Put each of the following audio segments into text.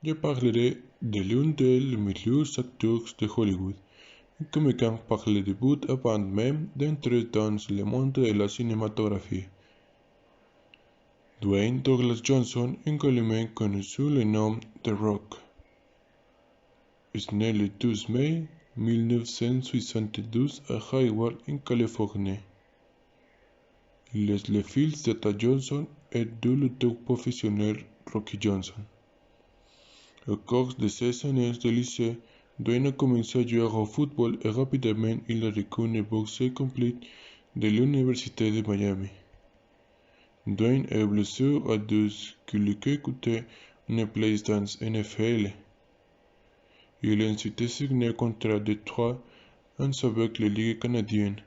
Je parlerai de l'un des meilleurs acteurs de Hollywood, qui quand par le début avant même d'entrer dans le monde de la cinématographie. Dwayne Douglas Johnson, également connu sous le nom The Rock, est né le 12 mai 1972 à Hayward, en Californie. Il est le fils d'Etta Johnson et du lutteur professionnel Rocky Johnson. Au cours de ses années de lycée, Dwayne a commencé à jouer au football et rapidement il a reconnu un boxeur complet de l'Université de Miami. Dwayne est blessé à 12 qu'il a écouté une place dans NFL. Il a ensuite signé un contrat de 3 ans avec la Ligue canadienne,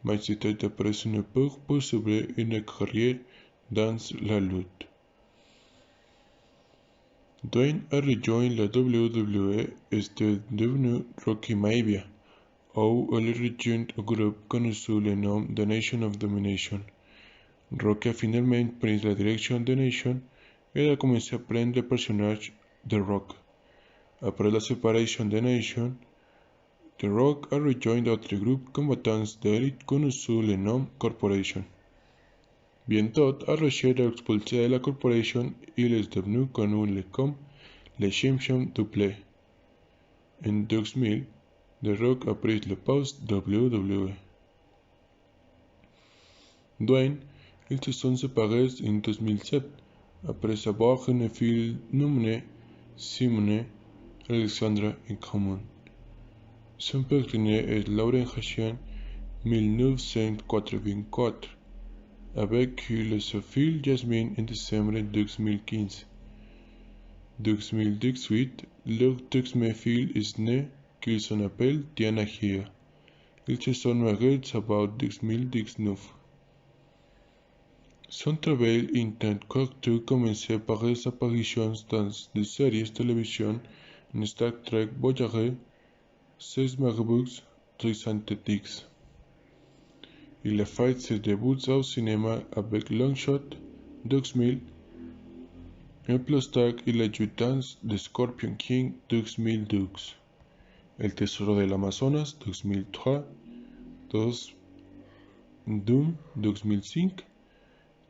mais c'était après une peur possible une carrière dans la lutte. Dwayne a rejoint la WWE et est devenu Rocky Maivia, où il a rejoint un groupe connu sous le nom de Nation of Domination. Rocky a finalement pris la direction de Nation et a commencé à prendre le personnage de Rock. Après la séparation de Nation, The Rock a rejoint d'autres groupes combattants d'élite connus sous le nom Corporation. Bientôt, à recherche d'expulser la Corporation, il est devenu connu comme le champion double. En 2000, The Rock a pris le poste WWE. Dwayne, ils se sont séparés en 2007 après avoir une fille nommée Simone Alexandra en commun. Son père est Lauren Hassan, 1984, avec qui sa fille Jasmine en décembre 2015. 2018, leur deuxième fille est née, qu'ils s'appelle Diana Hia. Ils se sont mariés en 2019. Son travail en tant qu'acteur commençait par ses apparitions dans des séries de télévision en Star Trek Voyager, 16 Marabouts, 310X. Il a fait ses débuts au cinéma avec Longshot, 2000, et plus tard il a joué dans The Scorpion King, 2012, El Tesoro del Amazonas, 2003, Doom, 2005,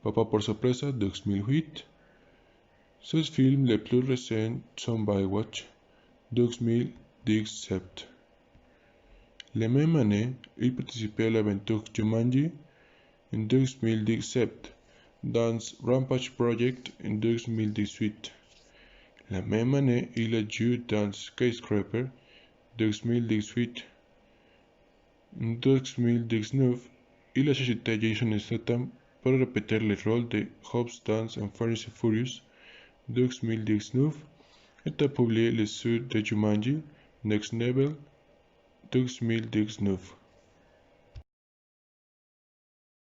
Papa por sorpresa, 2008. Ses films les plus récents sont Baywatch, 2017. La même année, il participait à l'aventure Jumanji en 2017, dans Rampage Project en 2018. La même année, il a joué dans Skyscraper 2018. En 2019, il a sollicité Jason Statham pour répéter le rôle de Hobbs dans Fast and Furious 2019 et a publié le suite de Jumanji Next Level 2019.